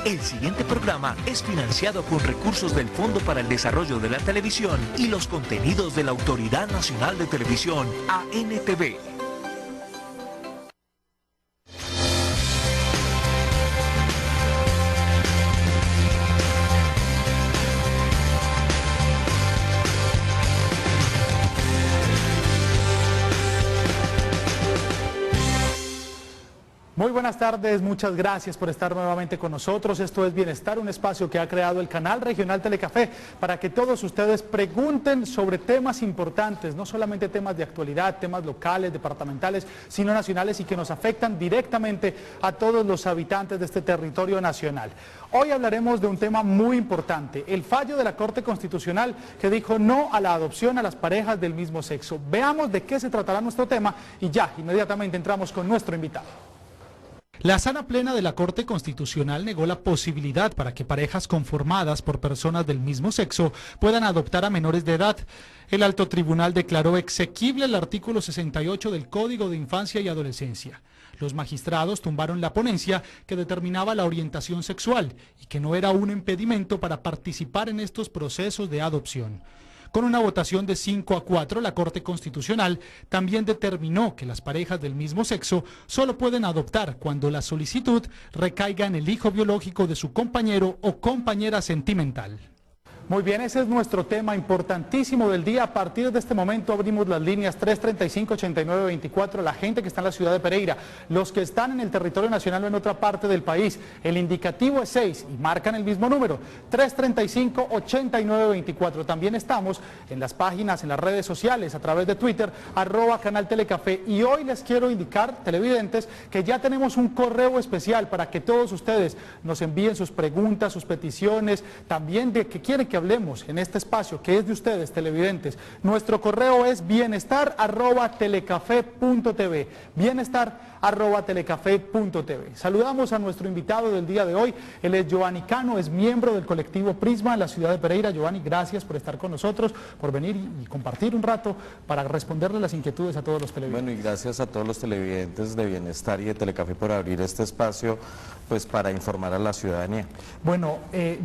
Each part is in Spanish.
El siguiente programa es financiado con recursos del Fondo para el Desarrollo de la Televisión y los contenidos de la Autoridad Nacional de Televisión, ANTV. Muy buenas tardes, muchas gracias por estar nuevamente con nosotros. Esto es Bienestar, un espacio que ha creado el canal regional Telecafé para que todos ustedes pregunten sobre temas importantes, no solamente temas de actualidad, temas locales, departamentales, sino nacionales y que nos afectan directamente a todos los habitantes de este territorio nacional. Hoy hablaremos de un tema muy importante, el fallo de la Corte Constitucional que dijo no a la adopción a las parejas del mismo sexo. Veamos de qué se tratará nuestro tema y ya, inmediatamente entramos con nuestro invitado. La Sala Plena de la Corte Constitucional negó la posibilidad para que parejas conformadas por personas del mismo sexo puedan adoptar a menores de edad. El Alto Tribunal declaró exequible el artículo 68 del Código de Infancia y Adolescencia. Los magistrados tumbaron la ponencia que determinaba la orientación sexual y que no era un impedimento para participar en estos procesos de adopción. Con una votación de 5-4, la Corte Constitucional también determinó que las parejas del mismo sexo solo pueden adoptar cuando la solicitud recaiga en el hijo biológico de su compañero o compañera sentimental. Muy bien, ese es nuestro tema importantísimo del día. A partir de este momento abrimos las líneas 335-8924, la gente que está en la ciudad de Pereira, los que están en el territorio nacional o en otra parte del país. El indicativo es 6 y marcan el mismo número, 335-8924. También estamos en las páginas, en las redes sociales, a través de Twitter, @Canal Telecafé. Y hoy les quiero indicar, televidentes, que ya tenemos un correo especial para que todos ustedes nos envíen sus preguntas, sus peticiones, también de que quieren que hablemos en este espacio que es de ustedes, televidentes. Nuestro correo es bienestar@telecafé.tv, bienestar@telecafé.tv. Saludamos a nuestro invitado del día de hoy. Él es Giovanni Cano, es miembro del colectivo Prisma en la ciudad de Pereira. Giovanni, gracias por estar con nosotros, por venir y compartir un rato para responderle las inquietudes a todos los televidentes. Bueno, y gracias a todos los televidentes de Bienestar y de Telecafé por abrir este espacio pues para informar a la ciudadanía. Bueno,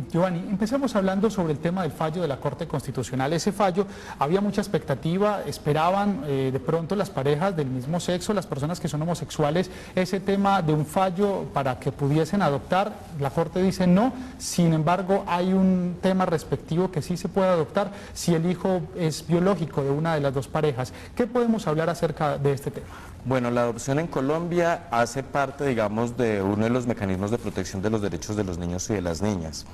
Giovanni, empecemos hablando sobre el tema del fallo de la Corte Constitucional. Ese fallo, había mucha expectativa, esperaban de pronto las parejas del mismo sexo, las personas que son homosexuales, ese tema de un fallo para que pudiesen adoptar. La Corte dice no, sin embargo hay un tema respectivo que sí se puede adoptar si el hijo es biológico de una de las dos parejas. ¿Qué podemos hablar acerca de este tema? Bueno, la adopción en Colombia hace parte, digamos, de uno de los mecanismos de protección de los derechos de los niños y de las niñas.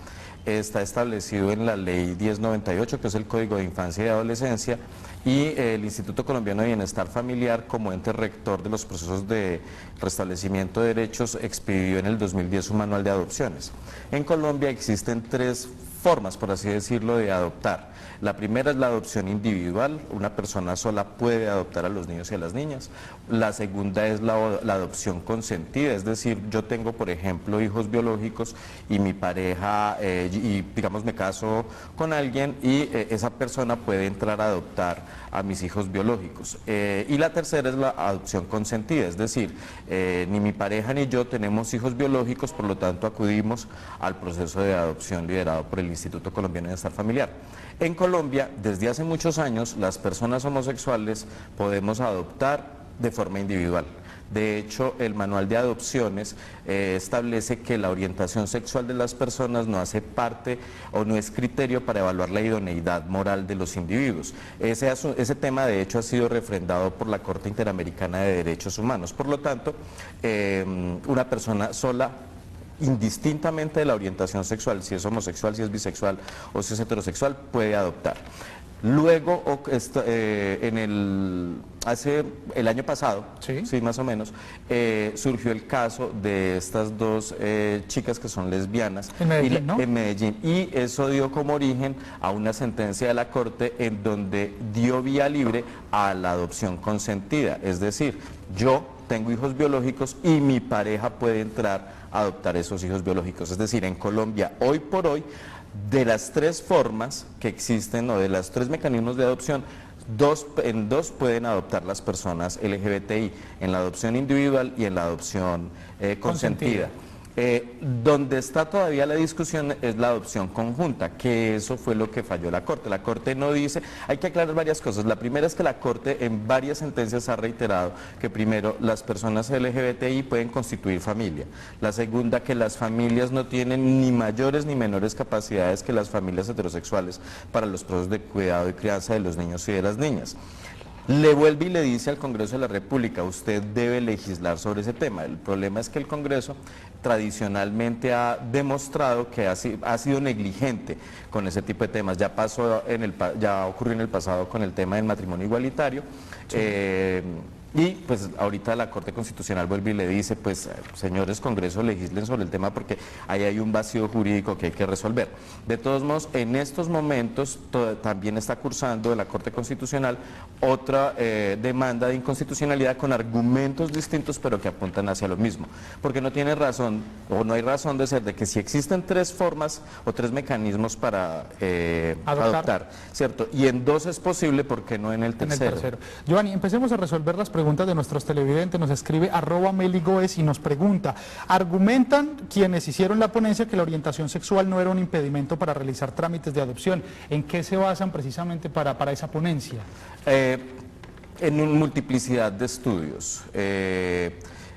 Está establecido en la Ley 1098, que es el Código de Infancia y Adolescencia, y el Instituto Colombiano de Bienestar Familiar, como ente rector de los procesos de restablecimiento de derechos, expidió en el 2010 un manual de adopciones. En Colombia existen 3 formas, por así decirlo, de adoptar. La primera es la adopción individual, una persona sola puede adoptar a los niños y a las niñas. La segunda es la adopción consentida, es decir, yo tengo, por ejemplo, hijos biológicos y mi pareja, y digamos me caso con alguien y esa persona puede entrar a adoptar a mis hijos biológicos. Y la tercera es la adopción consentida, es decir, ni mi pareja ni yo tenemos hijos biológicos, por lo tanto acudimos al proceso de adopción liderado por el Instituto Colombiano de Bienestar Familiar. En Colombia, desde hace muchos años, las personas homosexuales podemos adoptar de forma individual. De hecho, el manual de adopciones establece que la orientación sexual de las personas no hace parte o no es criterio para evaluar la idoneidad moral de los individuos. Ese tema, de hecho, ha sido refrendado por la Corte Interamericana de Derechos Humanos. Por lo tanto, una persona sola, indistintamente de la orientación sexual, si es homosexual, si es bisexual o si es heterosexual, puede adoptar. Luego, hace el año pasado, sí, más o menos, surgió el caso de estas 2 chicas que son lesbianas en Medellín, ¿no? En Medellín, y eso dio como origen a una sentencia de la Corte en donde dio vía libre a la adopción consentida, es decir, yo tengo hijos biológicos y mi pareja puede entrar a adoptar esos hijos biológicos. Es decir, en Colombia, hoy por hoy, de las 3 formas que existen o de los 3 mecanismos de adopción, en dos pueden adoptar las personas LGBTI, en la adopción individual y en la adopción consentida. Donde está todavía la discusión es la adopción conjunta, que eso fue lo que falló la Corte. La Corte no dice, hay que aclarar varias cosas. La primera es que la Corte en varias sentencias ha reiterado que primero las personas LGBTI pueden constituir familia. La segunda, que las familias no tienen ni mayores ni menores capacidades que las familias heterosexuales para los procesos de cuidado y crianza de los niños y de las niñas. Le vuelve y le dice al Congreso de la República, usted debe legislar sobre ese tema. El problema es que el Congreso tradicionalmente ha demostrado que ha sido negligente con ese tipo de temas. Ya ocurrió en el pasado con el tema del matrimonio igualitario. Sí. Y pues ahorita la Corte Constitucional vuelve y le dice, pues señores Congreso, legislen sobre el tema porque ahí hay un vacío jurídico que hay que resolver. De todos modos, en estos momentos también está cursando en la Corte Constitucional otra demanda de inconstitucionalidad con argumentos distintos pero que apuntan hacia lo mismo. Porque no tiene razón, o no hay razón de ser, de que si existen tres formas o tres mecanismos para adoptar, ¿cierto? Y en dos es posible, ¿por qué no en el tercero? Giovanni, empecemos a resolver las preguntas de nuestros televidentes. Nos escribe @meligoes y nos pregunta: argumentan quienes hicieron la ponencia que la orientación sexual no era un impedimento para realizar trámites de adopción. ¿En qué se basan precisamente para esa ponencia? En una multiplicidad de estudios.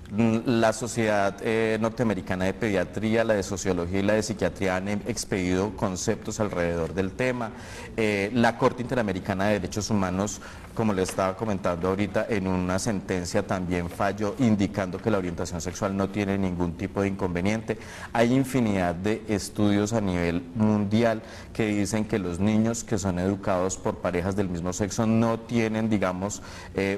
La Sociedad Norteamericana de Pediatría, la de Sociología y la de Psiquiatría han expedido conceptos alrededor del tema. La Corte Interamericana de Derechos Humanos, como le estaba comentando ahorita, en una sentencia también falló indicando que la orientación sexual no tiene ningún tipo de inconveniente. Hay infinidad de estudios a nivel mundial que dicen que los niños que son educados por parejas del mismo sexo no tienen, digamos,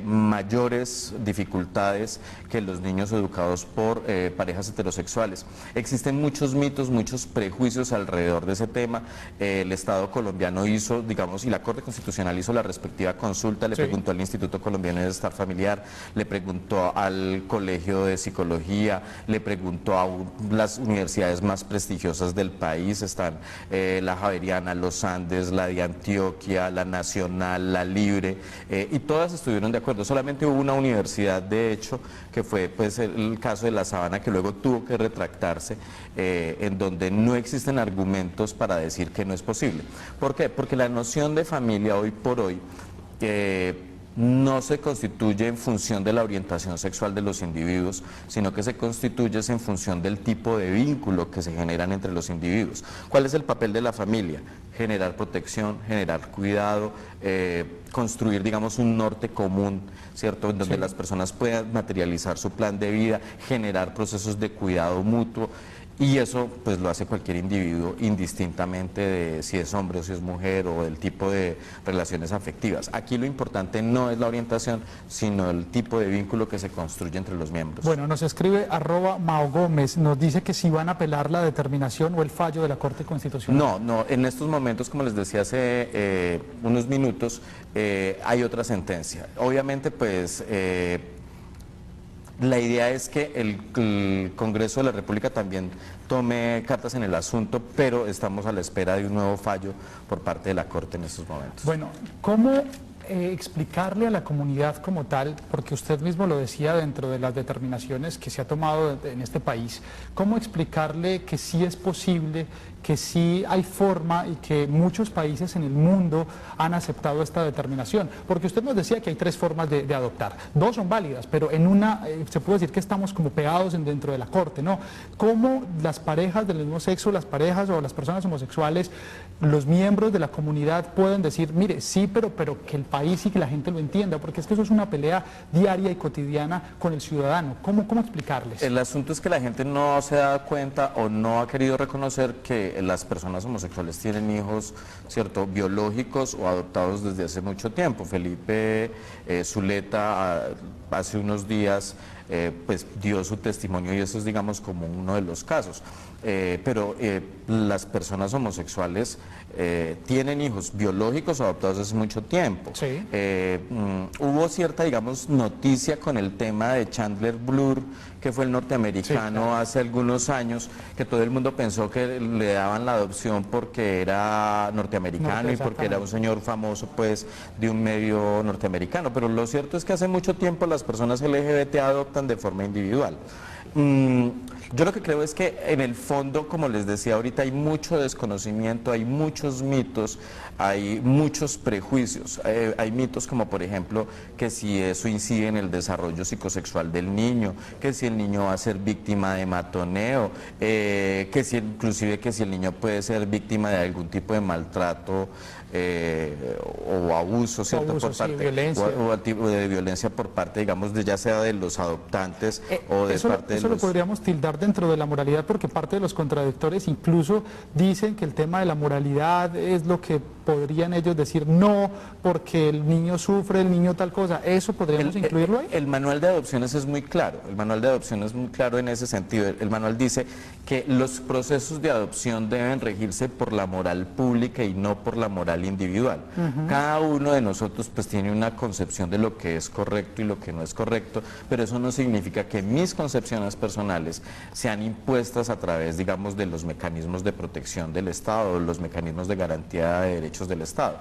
mayores dificultades que los niños educados por parejas heterosexuales. Existen muchos mitos, muchos prejuicios alrededor de ese tema. El Estado colombiano hizo, digamos, y la Corte Constitucional hizo la respectiva consulta, le preguntó al Instituto Colombiano de Bienestar Familiar, le preguntó al Colegio de Psicología, le preguntó a las universidades más prestigiosas del país, están la Javeriana, los Andes, la de Antioquia, la Nacional, la Libre, y todas estuvieron de acuerdo. Solamente hubo una universidad, de hecho, que fue pues el caso de La Sabana, que luego tuvo que retractarse, en donde no existen argumentos para decir que no es posible. ¿Por qué? Porque la noción de familia hoy por hoy no se constituye en función de la orientación sexual de los individuos, sino que se constituye en función del tipo de vínculo que se generan entre los individuos. ¿Cuál es el papel de la familia? Generar protección, generar cuidado, construir, digamos, un norte común, ¿cierto?, en donde las personas puedan materializar su plan de vida, generar procesos de cuidado mutuo. Y eso pues lo hace cualquier individuo indistintamente de si es hombre o si es mujer o del tipo de relaciones afectivas. Aquí lo importante no es la orientación, sino el tipo de vínculo que se construye entre los miembros. Bueno, nos escribe @MaoGómez, nos dice que si van a apelar la determinación o el fallo de la Corte Constitucional. No, en estos momentos, como les decía hace unos minutos, hay otra sentencia. Obviamente pues la idea es que el Congreso de la República también tome cartas en el asunto, pero estamos a la espera de un nuevo fallo por parte de la Corte en estos momentos. Bueno, ¿cómo explicarle a la comunidad como tal, porque usted mismo lo decía dentro de las determinaciones que se ha tomado en este país, cómo explicarle que sí es posible, que sí hay forma y que muchos países en el mundo han aceptado esta determinación? Porque usted nos decía que hay tres formas de adoptar, dos son válidas, pero en una se puede decir que estamos como pegados dentro de la Corte, ¿no? ¿Cómo las parejas del mismo sexo, las parejas o las personas homosexuales, los miembros de la comunidad pueden decir, mire, sí, pero que el país y que la gente lo entienda? Porque es que eso es una pelea diaria y cotidiana con el ciudadano. ¿Cómo explicarles? El asunto es que la gente no se da cuenta o no ha querido reconocer que las personas homosexuales tienen hijos, ¿cierto?, biológicos o adoptados desde hace mucho tiempo. Felipe Zuleta hace unos días pues dio su testimonio y eso es, digamos, como uno de los casos. Pero las personas homosexuales tienen hijos biológicos o adoptados hace mucho tiempo. Sí. Hubo cierta, digamos, noticia con el tema de Chandler Blur, que fue el norteamericano, sí, claro, hace algunos años, que todo el mundo pensó que le daban la adopción porque era norteamericano y porque era un señor famoso pues de un medio norteamericano, pero lo cierto es que hace mucho tiempo las personas LGBT adoptan de forma individual. Yo lo que creo es que en el fondo, como les decía ahorita, hay mucho desconocimiento, hay muchos mitos, hay muchos prejuicios. Hay mitos como, por ejemplo, que si eso incide en el desarrollo psicosexual del niño, que si el niño va a ser víctima de matoneo, que si inclusive que si el niño puede ser víctima de algún tipo de maltrato o abuso, ¿cierto? Abuso, por parte, sí, violencia. o de violencia por parte, digamos, de, ya sea de los adoptantes o de parte de eso los... lo podríamos tildar dentro de la moralidad, porque parte de los contradictores incluso dicen que el tema de la moralidad es lo que podrían ellos decir no, porque el niño sufre, el niño tal cosa. ¿Eso podríamos incluirlo ahí? El manual de adopciones es muy claro, el manual de adopciones es muy claro en ese sentido. El manual dice que los procesos de adopción deben regirse por la moral pública y no por la moral individual. Cada uno de nosotros pues tiene una concepción de lo que es correcto y lo que no es correcto, pero eso no significa que mis concepciones personales sean impuestas a través, digamos, de los mecanismos de protección del Estado, los mecanismos de garantía de derechos del Estado.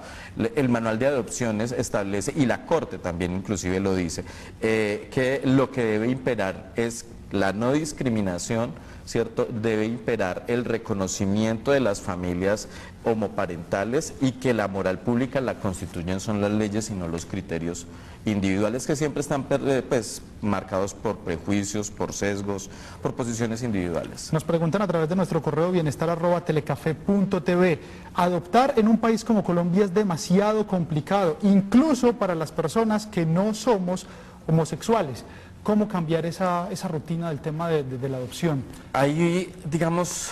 El manual de adopciones establece, y la Corte también inclusive lo dice, que lo que debe imperar es la no discriminación, ¿cierto? Debe imperar el reconocimiento de las familias homoparentales y que la moral pública la constituyen son las leyes y no los criterios individuales que siempre están pues, marcados por prejuicios, por sesgos, por posiciones individuales. Nos preguntan a través de nuestro correo bienestar@telecafé.tv. Adoptar en un país como Colombia es demasiado complicado, incluso para las personas que no somos homosexuales. ¿Cómo cambiar esa rutina del tema de la adopción? Ahí, digamos,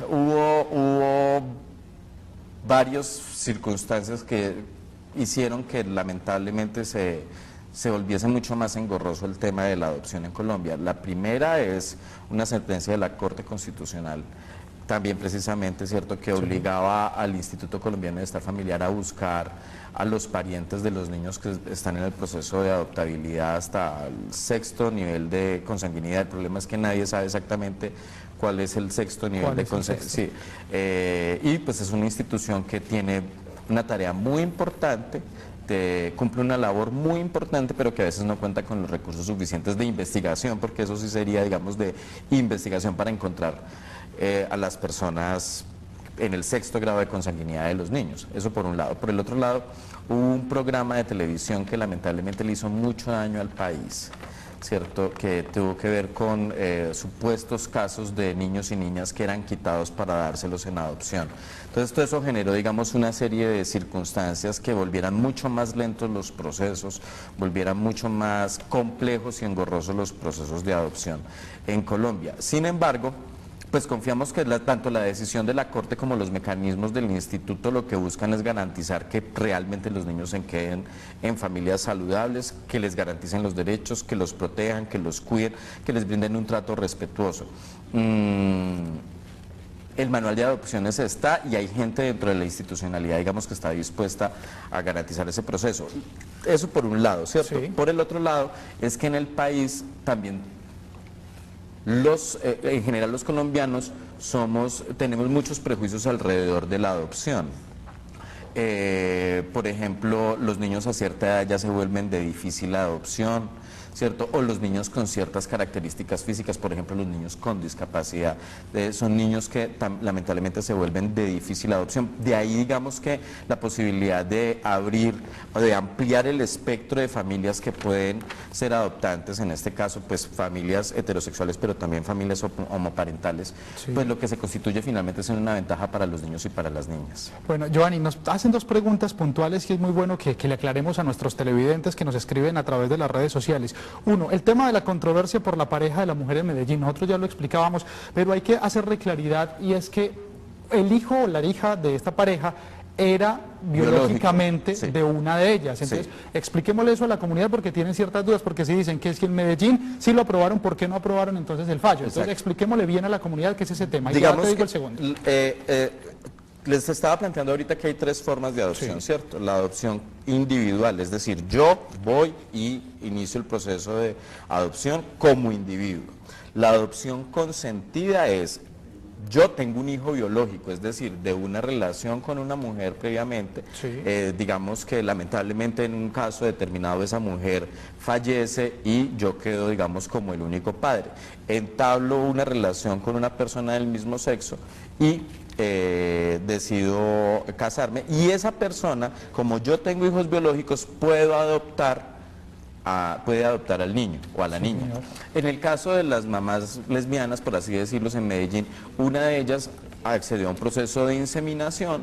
hubo varias circunstancias que hicieron que lamentablemente se volviese mucho más engorroso el tema de la adopción en Colombia. La primera es una sentencia de la Corte Constitucional, también precisamente, ¿cierto?, que obligaba al Instituto Colombiano de Bienestar Familiar a buscar a los parientes de los niños que están en el proceso de adoptabilidad hasta el 6º nivel de consanguinidad. El problema es que nadie sabe exactamente cuál es el 6º nivel de consanguinidad. Sí. Y pues es una institución que tiene una tarea muy importante, cumple una labor muy importante, pero que a veces no cuenta con los recursos suficientes de investigación, porque eso sí sería, digamos, de investigación para encontrar a las personas en el 6º grado de consanguinidad de los niños. Eso por un lado. Por el otro lado, hubo un programa de televisión que lamentablemente le hizo mucho daño al país, ¿cierto?, que tuvo que ver con supuestos casos de niños y niñas que eran quitados para dárselos en adopción. Entonces todo eso generó, digamos, una serie de circunstancias que volvieran mucho más lentos los procesos, volvieran mucho más complejos y engorrosos los procesos de adopción en Colombia. Sin embargo, pues confiamos que tanto la decisión de la Corte como los mecanismos del Instituto lo que buscan es garantizar que realmente los niños se queden en familias saludables, que les garanticen los derechos, que los protejan, que los cuiden, que les brinden un trato respetuoso. El manual de adopciones está y hay gente dentro de la institucionalidad, digamos, que está dispuesta a garantizar ese proceso. Eso por un lado, ¿cierto? Sí. Por el otro lado, es que en el país también en general los colombianos tenemos muchos prejuicios alrededor de la adopción. Por ejemplo, los niños a cierta edad ya se vuelven de difícil adopción, ¿cierto? O los niños con ciertas características físicas, por ejemplo, los niños con discapacidad, son niños que lamentablemente se vuelven de difícil adopción. De ahí, digamos, que la posibilidad de abrir o de ampliar el espectro de familias que pueden ser adoptantes, en este caso, pues familias heterosexuales, pero también familias homoparentales, Sí. Pues lo que se constituye finalmente es una ventaja para los niños y para las niñas. Bueno, Giovanni, nos hacen dos preguntas puntuales y es muy bueno que le aclaremos a nuestros televidentes que nos escriben a través de las redes sociales. Uno, el tema de la controversia por la pareja de la mujer en Medellín. Nosotros ya lo explicábamos, pero hay que hacerle claridad y es que el hijo o la hija de esta pareja era biológicamente sí. de una de ellas. Entonces, Sí. expliquémosle eso a la comunidad porque tienen ciertas dudas, porque si dicen que es que en Medellín sí lo aprobaron, ¿por qué no aprobaron entonces el fallo? Entonces, Exacto. expliquémosle bien a la comunidad qué es ese tema. Y Digamos ya te digo que, el segundo. les estaba planteando ahorita que hay 3 formas de adopción, Sí. ¿cierto? La adopción individual, es decir, yo voy y inicio el proceso de adopción como individuo. La adopción consentida es yo tengo un hijo biológico, es decir, de una relación con una mujer previamente, Sí. digamos que lamentablemente en un caso determinado esa mujer fallece y yo quedo, digamos, como el único padre. Entablo una relación con una persona del mismo sexo y decido casarme, y esa persona, como yo tengo hijos biológicos, puede adoptar al niño o a la niña. Señor. En el caso de las mamás lesbianas, por así decirlo, en Medellín, una de ellas accedió a un proceso de inseminación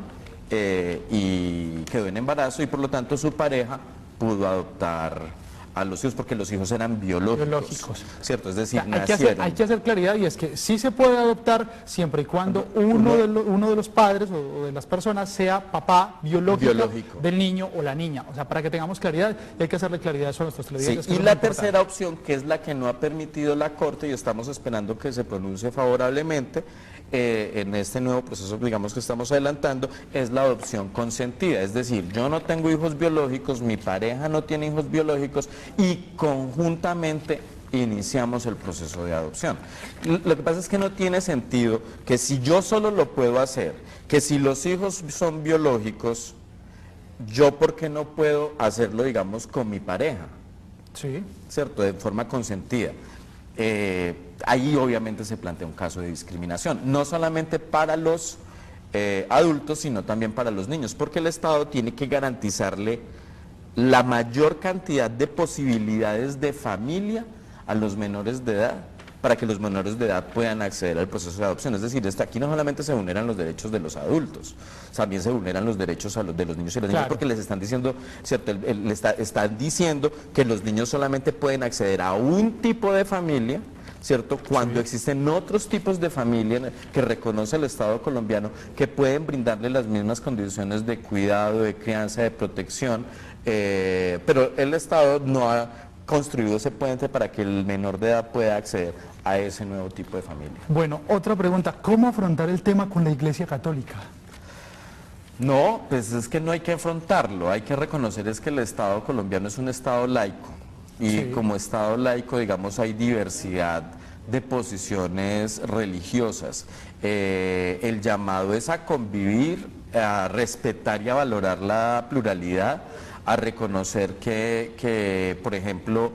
y quedó en embarazo, y por lo tanto su pareja pudo adoptar a los hijos porque los hijos eran biológicos. ¿Cierto? Es decir, nacieron. Hay que hacer claridad, y es que sí se puede adoptar siempre y cuando uno de los padres o de las personas sea papá biológico del niño o la niña. O sea, para que tengamos claridad, y hay que hacerle claridad a eso a nuestros televidentes. Sí, y la tercera opción, que es la que no ha permitido la Corte, y estamos esperando que se pronuncie favorablemente en este nuevo proceso, digamos, que estamos adelantando, es la adopción consentida. Es decir, yo no tengo hijos biológicos, mi pareja no tiene hijos biológicos, y conjuntamente iniciamos el proceso de adopción. Lo que pasa es que no tiene sentido que si yo solo lo puedo hacer, que si los hijos son biológicos, yo ¿por qué no puedo hacerlo, digamos, con mi pareja? Sí. ¿Cierto? De forma consentida. Ahí obviamente se plantea un caso de discriminación, no solamente para los adultos, sino también para los niños, porque el Estado tiene que garantizarle la mayor cantidad de posibilidades de familia a los menores de edad, para que los menores de edad puedan acceder al proceso de adopción. Es decir, aquí no solamente se vulneran los derechos de los adultos, también se vulneran los derechos de los niños y las niñas, porque les están diciendo, ¿cierto? Están diciendo que los niños solamente pueden acceder a un tipo de familia, ¿cierto? Cuando existen otros tipos de familia que reconoce el Estado colombiano, que pueden brindarle las mismas condiciones de cuidado, de crianza, de protección, pero el Estado no ha construido ese puente para que el menor de edad pueda acceder a ese nuevo tipo de familia. Bueno, otra pregunta, ¿cómo afrontar el tema con la Iglesia Católica? No, pues es que no hay que afrontarlo, hay que reconocer es que el Estado colombiano es un Estado laico, y como Estado laico, digamos, hay diversidad de posiciones religiosas. El llamado es a convivir, a respetar y a valorar la pluralidad, a reconocer que por ejemplo,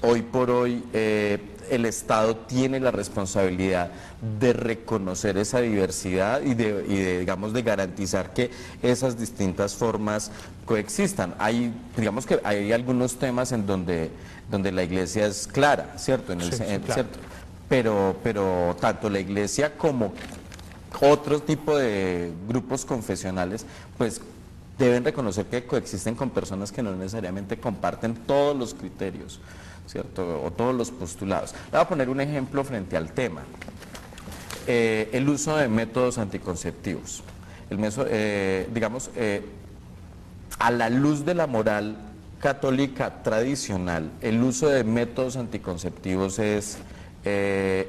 hoy por hoy el Estado tiene la responsabilidad de reconocer esa diversidad y digamos, de garantizar que esas distintas formas coexistan. Digamos que hay algunos temas en donde la Iglesia es clara, ¿cierto? Claro. ¿Cierto? Pero tanto la Iglesia como otro tipo de grupos confesionales, pues deben reconocer que coexisten con personas que no necesariamente comparten todos los criterios, ¿cierto? O todos los postulados. Le voy a poner un ejemplo frente al tema. El uso de métodos anticonceptivos. Digamos, a la luz de la moral católica tradicional, el uso de métodos anticonceptivos es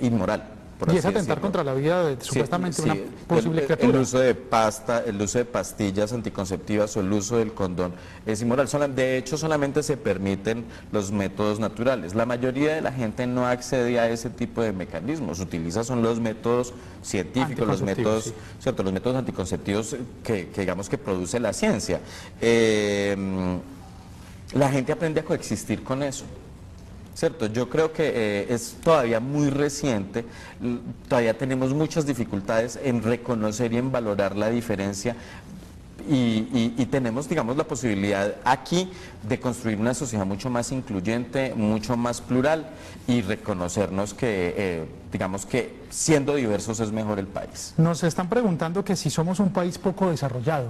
inmoral. Y es atentar contra la vida de supuestamente una posible criatura. El uso de pastillas anticonceptivas o el uso del condón es inmoral. De hecho, solamente se permiten los métodos naturales. La mayoría de la gente no accede a ese tipo de mecanismos. Son los métodos científicos, los métodos, ¿cierto? Los métodos anticonceptivos que digamos que produce la ciencia. La gente aprende a coexistir con eso. ¿Cierto? Yo creo que es todavía muy reciente, todavía tenemos muchas dificultades en reconocer y en valorar la diferencia, y tenemos, digamos, la posibilidad aquí de construir una sociedad mucho más incluyente, mucho más plural, y reconocernos que, digamos, que siendo diversos es mejor el país. Nos están preguntando que si somos un país poco desarrollado.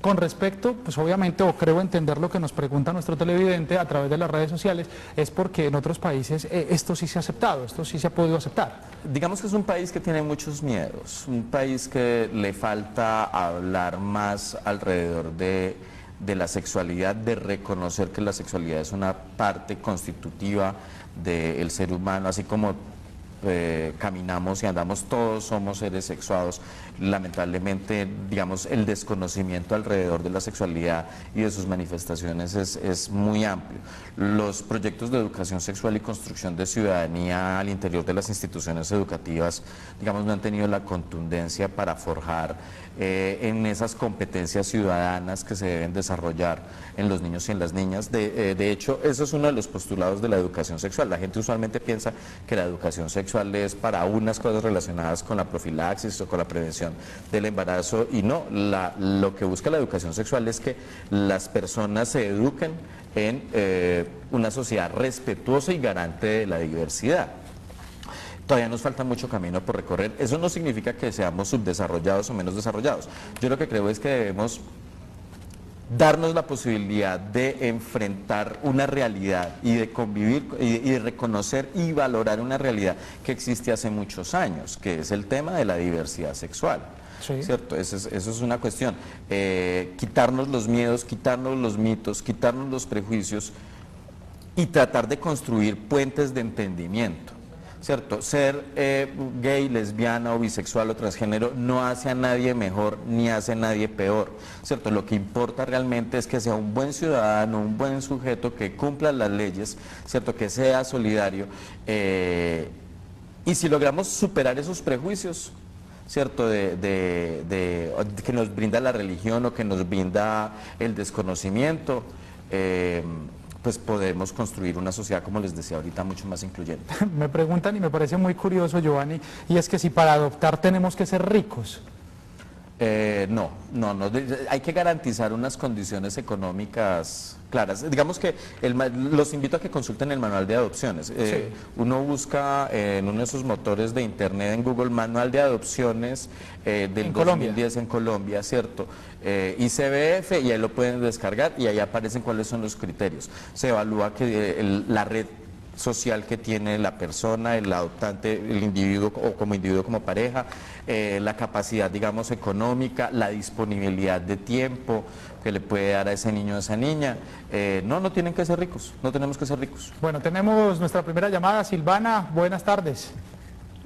Con respecto, pues obviamente, o creo entender lo que nos pregunta nuestro televidente a través de las redes sociales, es porque en otros países esto sí se ha aceptado, esto sí se ha podido aceptar. Digamos que es un país que tiene muchos miedos, un país que le falta hablar más alrededor de la sexualidad, de reconocer que la sexualidad es una parte constitutiva del ser humano, así como caminamos y andamos, todos somos seres sexuados. Lamentablemente, digamos, el desconocimiento alrededor de la sexualidad y de sus manifestaciones es muy amplio. Los proyectos de educación sexual y construcción de ciudadanía al interior de las instituciones educativas, digamos, no han tenido la contundencia para forjar en esas competencias ciudadanas que se deben desarrollar en los niños y en las niñas. De hecho, eso es uno de los postulados de la educación sexual. La gente usualmente piensa que la educación sexual es para unas cosas relacionadas con la profilaxis o con la prevención del embarazo, y no, lo que busca la educación sexual es que las personas se eduquen en una sociedad respetuosa y garante de la diversidad. Todavía nos falta mucho camino por recorrer. Eso no significa que seamos subdesarrollados o menos desarrollados. Yo lo que creo es que debemos darnos la posibilidad de enfrentar una realidad y de convivir y de reconocer y valorar una realidad que existe hace muchos años, que es el tema de la diversidad sexual. Sí. ¿Cierto? Eso es una cuestión. Quitarnos los miedos, quitarnos los mitos, quitarnos los prejuicios y tratar de construir puentes de entendimiento. ¿Cierto? Ser gay, lesbiana o bisexual o transgénero no hace a nadie mejor ni hace a nadie peor, ¿cierto? Lo que importa realmente es que sea un buen ciudadano, un buen sujeto que cumpla las leyes, ¿cierto? Que sea solidario, y si logramos superar esos prejuicios, ¿cierto? Que nos brinda la religión o que nos brinda el desconocimiento, pues podemos construir una sociedad, como les decía ahorita, mucho más incluyente. Me preguntan y me parece muy curioso, Giovanni, y es que si para adoptar tenemos que ser ricos. No, hay que garantizar unas condiciones económicas claras. Digamos que los invito a que consulten el manual de adopciones. Sí. Uno busca en uno de esos motores de internet en Google, manual de adopciones del 2010 en Colombia, ¿cierto? ICBF, y ahí lo pueden descargar y ahí aparecen cuáles son los criterios. Se evalúa que la red social que tiene la persona, el adoptante, el individuo o como individuo, como pareja, la capacidad, digamos, económica, la disponibilidad de tiempo que le puede dar a ese niño o a esa niña. No tienen que ser ricos, no tenemos que ser ricos. Bueno, tenemos nuestra primera llamada. Silvana, buenas tardes.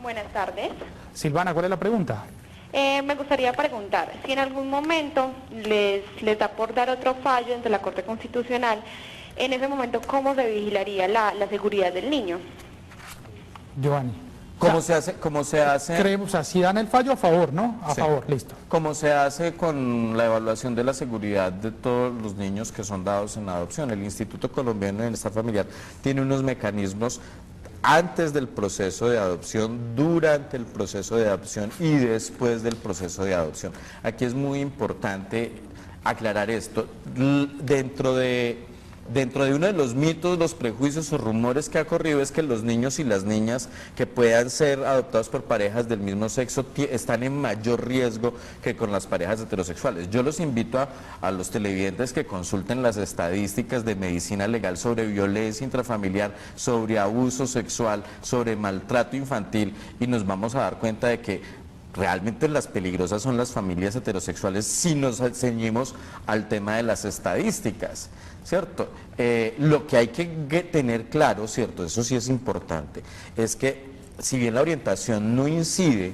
Buenas tardes. Silvana, ¿cuál es la pregunta? Me gustaría preguntar si en algún momento les da por dar otro fallo ante la Corte Constitucional. En ese momento, ¿cómo se vigilaría la seguridad del niño? Giovanni. ¿Cómo se hace? Creemos, o sea, si dan el fallo a favor, ¿no? A favor, listo. Como se hace con la evaluación de la seguridad de todos los niños que son dados en adopción. El Instituto Colombiano de Bienestar Familiar tiene unos mecanismos antes del proceso de adopción, durante el proceso de adopción y después del proceso de adopción. Aquí es muy importante aclarar esto. Dentro de uno de los mitos, los prejuicios o rumores que ha corrido es que los niños y las niñas que puedan ser adoptados por parejas del mismo sexo están en mayor riesgo que con las parejas heterosexuales. Yo los invito a los televidentes que consulten las estadísticas de medicina legal sobre violencia intrafamiliar, sobre abuso sexual, sobre maltrato infantil, y nos vamos a dar cuenta de que realmente las peligrosas son las familias heterosexuales si nos ceñimos al tema de las estadísticas, ¿cierto? Lo que hay que tener claro, ¿cierto? Eso sí es importante, es que si bien la orientación no incide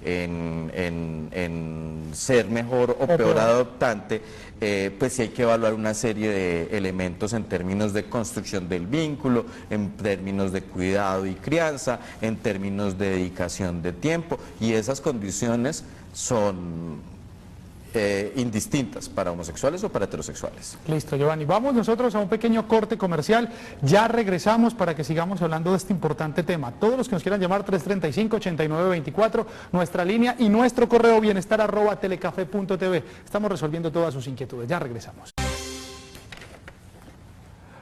en ser mejor o peor adoptante, pues sí hay que evaluar una serie de elementos en términos de construcción del vínculo, en términos de cuidado y crianza, en términos de dedicación de tiempo, y esas condiciones son indistintas para homosexuales o para heterosexuales. Listo, Giovanni. Vamos nosotros a un pequeño corte comercial. Ya regresamos para que sigamos hablando de este importante tema. Todos los que nos quieran llamar, 335-8924, nuestra línea y nuestro correo bienestar@telecafe.tv. Estamos resolviendo todas sus inquietudes. Ya regresamos.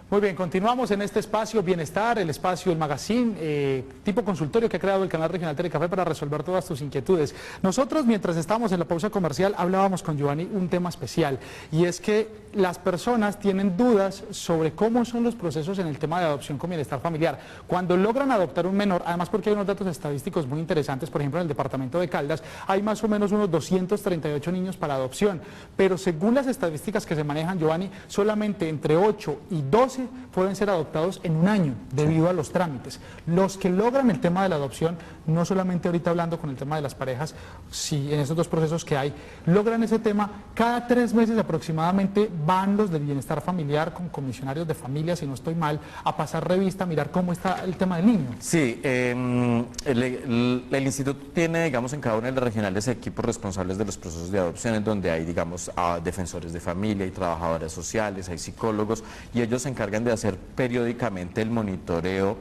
Muy bien, continuamos en este espacio Bienestar, el espacio, el magazine, tipo consultorio que ha creado el canal regional Telecafé para resolver todas tus inquietudes. Nosotros, mientras estábamos en la pausa comercial, hablábamos con Giovanni un tema especial, y es que las personas tienen dudas sobre cómo son los procesos en el tema de adopción con bienestar familiar. Cuando logran adoptar un menor, además porque hay unos datos estadísticos muy interesantes, por ejemplo en el departamento de Caldas, hay más o menos unos 238 niños para adopción, pero según las estadísticas que se manejan, Giovanni, solamente entre 8 y 12 12 pueden ser adoptados en un año debido a los trámites. Los que logran el tema de la adopción, no solamente ahorita hablando con el tema de las parejas, si en estos dos procesos que hay, logran ese tema, cada 3 meses aproximadamente van los del bienestar familiar con comisionarios de familia, si no estoy mal, a pasar revista, a mirar cómo está el tema del niño. Sí, el instituto tiene, digamos, en cada una de las regionales equipos responsables de los procesos de adopción, en donde hay, digamos, defensores de familia, hay trabajadoras sociales, hay psicólogos, y ellos se encargan de hacer periódicamente el monitoreo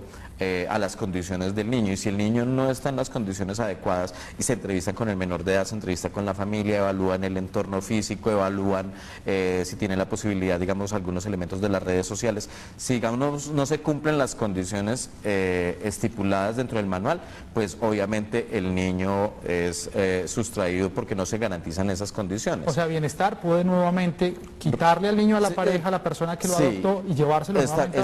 a las condiciones del niño, y si el niño no está en las condiciones adecuadas y se entrevistan con el menor de edad, se entrevista con la familia, evalúan el entorno físico, evalúan si tiene la posibilidad, digamos, algunos elementos de las redes sociales. Si, digamos, no se cumplen las condiciones estipuladas dentro del manual, pues obviamente el niño es sustraído porque no se garantizan esas condiciones. O sea, bienestar puede nuevamente quitarle al niño a la pareja, a la persona que lo adoptó, y llevárselo nuevamente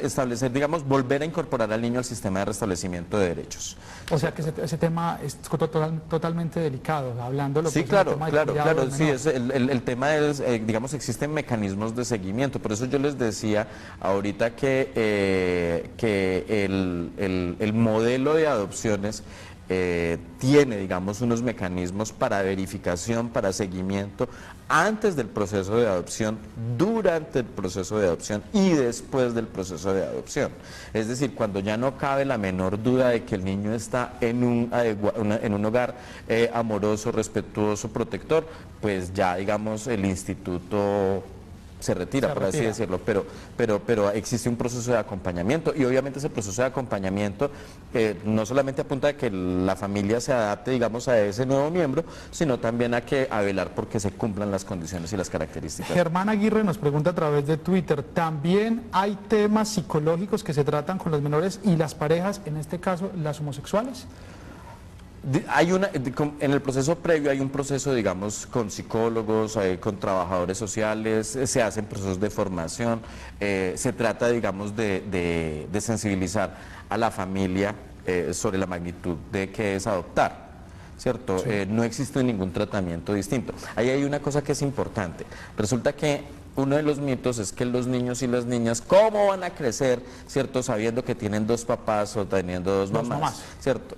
establecer, digamos, volver a incorporar al niño al sistema de restablecimiento de derechos. O sea que ese tema es totalmente delicado, hablando sí, claro, sí, el tema es, digamos, existen mecanismos de seguimiento, por eso yo les decía ahorita que el modelo de adopciones tiene, digamos, unos mecanismos para verificación, para seguimiento, antes del proceso de adopción, durante el proceso de adopción y después del proceso de adopción. Es decir, cuando ya no cabe la menor duda de que el niño está en un hogar amoroso, respetuoso, protector, pues ya, digamos, el instituto se retira, por así decirlo, pero existe un proceso de acompañamiento, y obviamente ese proceso de acompañamiento no solamente apunta a que la familia se adapte, digamos, a ese nuevo miembro, sino también a velar porque se cumplan las condiciones y las características. Germán Aguirre nos pregunta a través de Twitter, ¿también hay temas psicológicos que se tratan con los menores y las parejas, en este caso las homosexuales? En el proceso previo hay un proceso, digamos, con psicólogos, con trabajadores sociales, se hacen procesos de formación, se trata, digamos, de sensibilizar a la familia sobre la magnitud de qué es adoptar, ¿cierto? Sí. No existe ningún tratamiento distinto. Ahí hay una cosa que es importante. Resulta que uno de los mitos es que los niños y las niñas, ¿cómo van a crecer, ¿cierto?, sabiendo que tienen 2 papás o teniendo dos mamás, ¿cierto?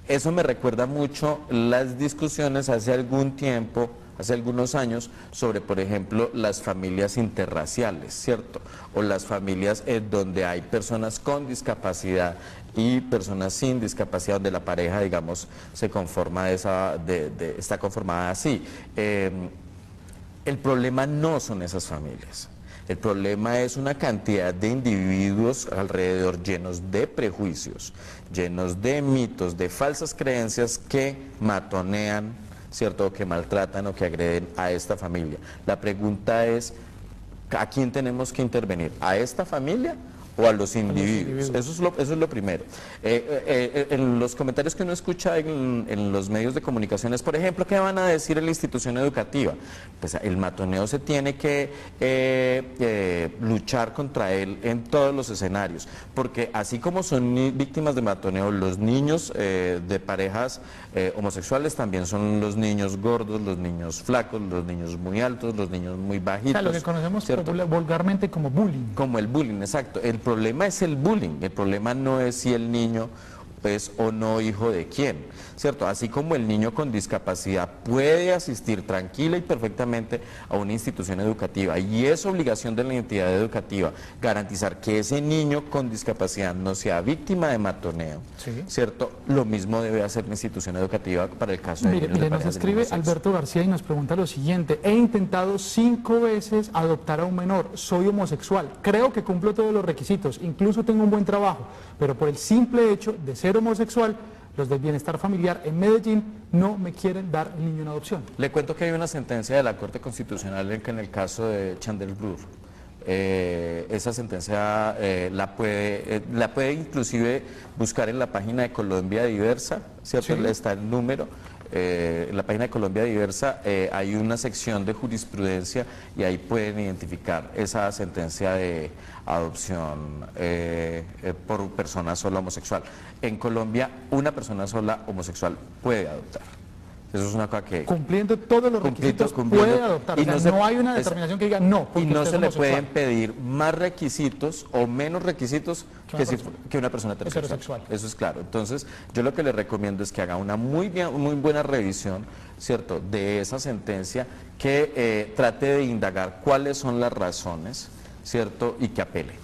Eso me recuerda mucho las discusiones hace algún tiempo, hace algunos años, sobre, por ejemplo, las familias interraciales, ¿cierto? O las familias donde hay personas con discapacidad y personas sin discapacidad, donde la pareja, digamos, se conforma está conformada así. El problema no son esas familias. El problema es una cantidad de individuos alrededor llenos de prejuicios, llenos de mitos, de falsas creencias que matonean, ¿cierto?, que maltratan o que agreden a esta familia. La pregunta es, ¿a quién tenemos que intervenir? ¿A esta familia o a los individuos? Eso es lo primero. En los comentarios que uno escucha en los medios de comunicación es, por ejemplo, ¿qué van a decir en la institución educativa? Pues el matoneo se tiene que luchar contra él en todos los escenarios, porque así como son víctimas de matoneo los niños de parejas homosexuales, también son los niños gordos, los niños flacos, los niños muy altos, los niños muy bajitos. O sea, lo que conocemos vulgarmente como bullying. Como el bullying, exacto. El problema es el bullying, el problema no es si el niño es o no hijo de quién, ¿cierto? Así como el niño con discapacidad puede asistir tranquila y perfectamente a una institución educativa, y es obligación de la entidad educativa garantizar que ese niño con discapacidad no sea víctima de matoneo, ¿sí?, ¿cierto? Lo mismo debe hacer la institución educativa para el caso de niños de nos escribe Alberto García y nos pregunta lo siguiente: he intentado 5 veces adoptar a un menor, soy homosexual, creo que cumplo todos los requisitos, incluso tengo un buen trabajo, pero por el simple hecho de ser homosexual, los del bienestar familiar en Medellín no me quieren dar el niño en adopción. Le cuento que hay una sentencia de la Corte Constitucional en el caso de Chandelbrur. Esa sentencia la puede inclusive buscar en la página de Colombia Diversa, ¿cierto? Sí. Está el número. En la página de Colombia Diversa hay una sección de jurisprudencia y ahí pueden identificar esa sentencia de adopción por persona sola homosexual. En Colombia, una persona sola homosexual puede adoptar. Eso es una cosa que... Cumpliendo todos los requisitos puede adoptar. O sea, no hay una determinación que diga no. Y no se le pueden pedir más requisitos o menos requisitos que una persona heterosexual. Eso es claro. Entonces, yo lo que le recomiendo es que haga una muy buena revisión, ¿cierto?, de esa sentencia, que trate de indagar cuáles son las razones, ¿cierto?, y que apele.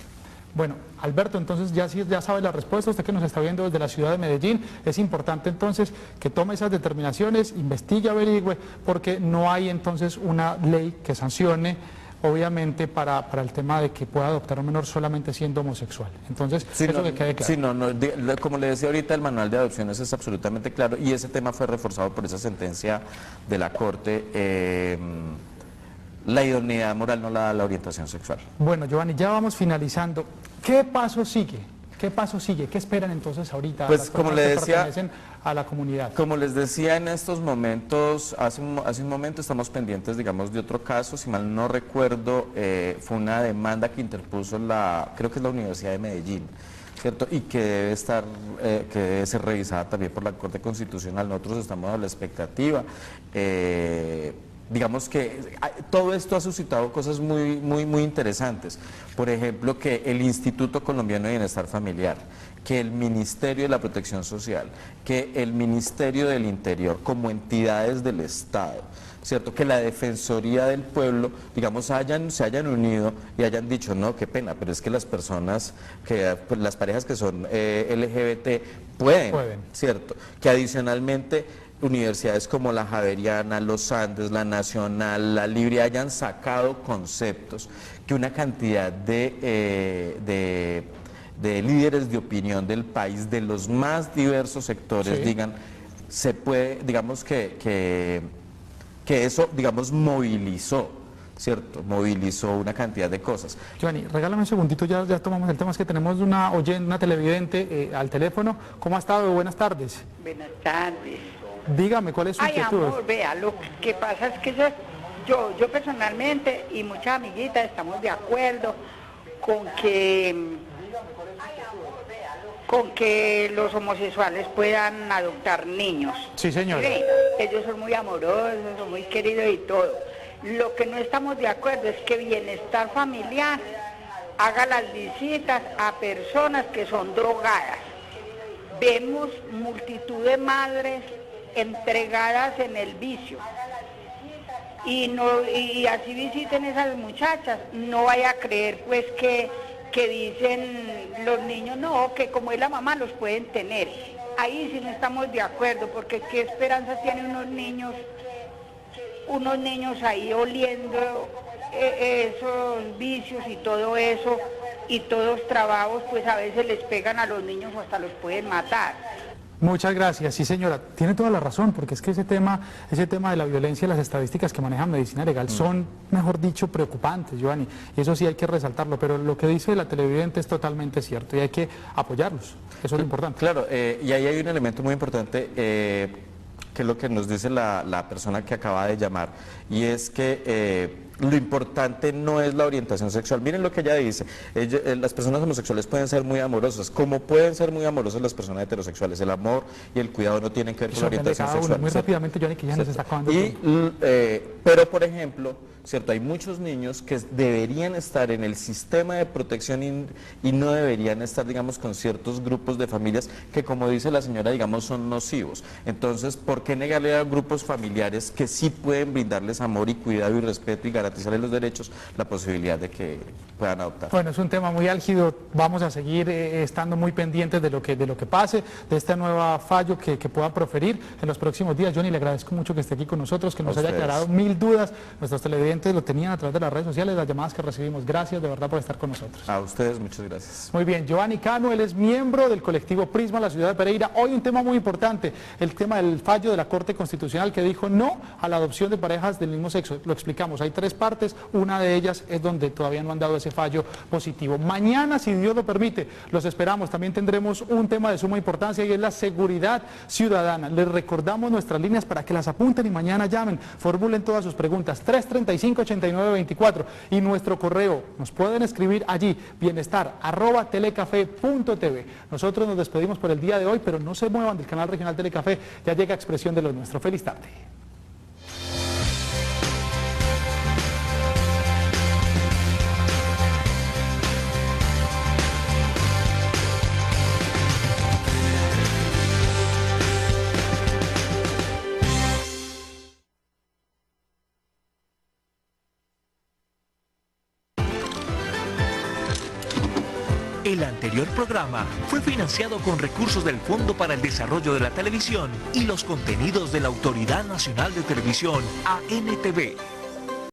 Bueno, Alberto, entonces ya sabe la respuesta, usted que nos está viendo desde la ciudad de Medellín, es importante entonces que tome esas determinaciones, investigue, averigüe, porque no hay entonces una ley que sancione, obviamente, para el tema de que pueda adoptar a un menor solamente siendo homosexual. Entonces, sí, eso que quede claro. Sí, como le decía ahorita, el manual de adopciones es absolutamente claro y ese tema fue reforzado por esa sentencia de la Corte. La idoneidad moral no la da la orientación sexual. Bueno, Giovanni, ya vamos finalizando. ¿Qué paso sigue? ¿Qué paso sigue? ¿Qué esperan entonces ahorita pues, como le decía, que pertenecen a la comunidad? Como les decía en estos momentos, hace un momento estamos pendientes, digamos, de otro caso, si mal no recuerdo, fue una demanda que interpuso creo que es la Universidad de Medellín, ¿cierto? Y que debe estar, que debe ser revisada también por la Corte Constitucional. Nosotros estamos a la expectativa. Digamos que todo esto ha suscitado cosas muy interesantes. Por ejemplo, que el Instituto Colombiano de Bienestar Familiar, que el Ministerio de la Protección Social, que el Ministerio del Interior, como entidades del Estado, ¿cierto?, que la Defensoría del Pueblo, digamos, se hayan unido y hayan dicho, no, qué pena, pero es que las personas, pues, las parejas que son LGBT pueden, ¿cierto?, que adicionalmente universidades como la Javeriana, los Andes, la Nacional, la Libre hayan sacado conceptos que una cantidad de líderes de opinión del país, de los más diversos sectores, digan, se puede, digamos que eso, digamos, movilizó, ¿cierto? Movilizó una cantidad de cosas. Giovanni, regálame un segundito, ya tomamos el tema, es que tenemos una televidente al teléfono. ¿Cómo ha estado? Buenas tardes. Buenas tardes. Dígame, ¿cuál es su inquietud? Amor, vea, lo que pasa es que yo personalmente y muchas amiguitas estamos de acuerdo con que los homosexuales puedan adoptar niños. Sí, señor. Sí, ellos son muy amorosos, son muy queridos y todo. Lo que no estamos de acuerdo es que Bienestar Familiar haga las visitas a personas que son drogadas. Vemos multitud de madres entregadas en el vicio y así visiten esas muchachas. No vaya a creer pues que dicen los niños, no, que como es la mamá los pueden tener. Ahí sí no estamos de acuerdo, porque qué esperanza tienen unos niños ahí oliendo esos vicios y todo eso, y todos trabajos pues a veces les pegan a los niños o hasta los pueden matar. Muchas gracias, sí señora, tiene toda la razón, porque es que ese tema de la violencia y las estadísticas que maneja medicina legal son, mejor dicho, preocupantes, Giovanni, y eso sí hay que resaltarlo, pero lo que dice la televidente es totalmente cierto y hay que apoyarlos, eso es lo importante. Claro, y ahí hay un elemento muy importante, que es lo que nos dice la persona que acaba de llamar, y es que lo importante no es la orientación sexual. Miren lo que ella dice, las personas homosexuales pueden ser muy amorosas, como pueden ser muy amorosas las personas heterossexuales. El amor y el cuidado no tienen que ver con la orientación sexual. Muy rápidamente, Johnny, que ya nos está acabando. Pero, por ejemplo, ¿cierto?, hay muchos niños que deberían estar en el sistema de protección y no deberían estar, digamos, con ciertos grupos de familias que, como dice la señora, digamos, son nocivos. Entonces, ¿por qué negarle a grupos familiares que sí pueden brindarles amor y cuidado y respeto y garantizarles los derechos, la posibilidad de que puedan adoptar? Bueno, es un tema muy álgido, vamos a seguir estando muy pendientes de lo que pase, de este nuevo fallo que pueda proferir en los próximos días. Johnny, le agradezco mucho que esté aquí con nosotros, que nos haya aclarado 1000 dudas. Nuestros televidentes lo tenían a través de las redes sociales, las llamadas que recibimos. Gracias de verdad por estar con nosotros. A ustedes, muchas gracias. Muy bien, Giovanni Cano, él es miembro del colectivo Prisma, la ciudad de Pereira. Hoy un tema muy importante, el tema del fallo de la Corte Constitucional que dijo no a la adopción de parejas del mismo sexo. Lo explicamos, hay 3 partes, una de ellas es donde todavía no han dado ese fallo positivo. Mañana, si Dios lo permite, los esperamos. También tendremos un tema de suma importancia y es la seguridad ciudadana. Les recordamos nuestras líneas para que las apunten y mañana llamen, formulen todas sus preguntas, 335-8924, y nuestro correo, nos pueden escribir allí, bienestar@telecafe.tv. Nosotros nos despedimos por el día de hoy, pero no se muevan del canal regional Telecafé, ya llega Expresión apreciación de lo nuestro. Feliz tarde. El anterior programa fue financiado con recursos del Fondo para el Desarrollo de la Televisión y los contenidos de la Autoridad Nacional de Televisión, ANTV.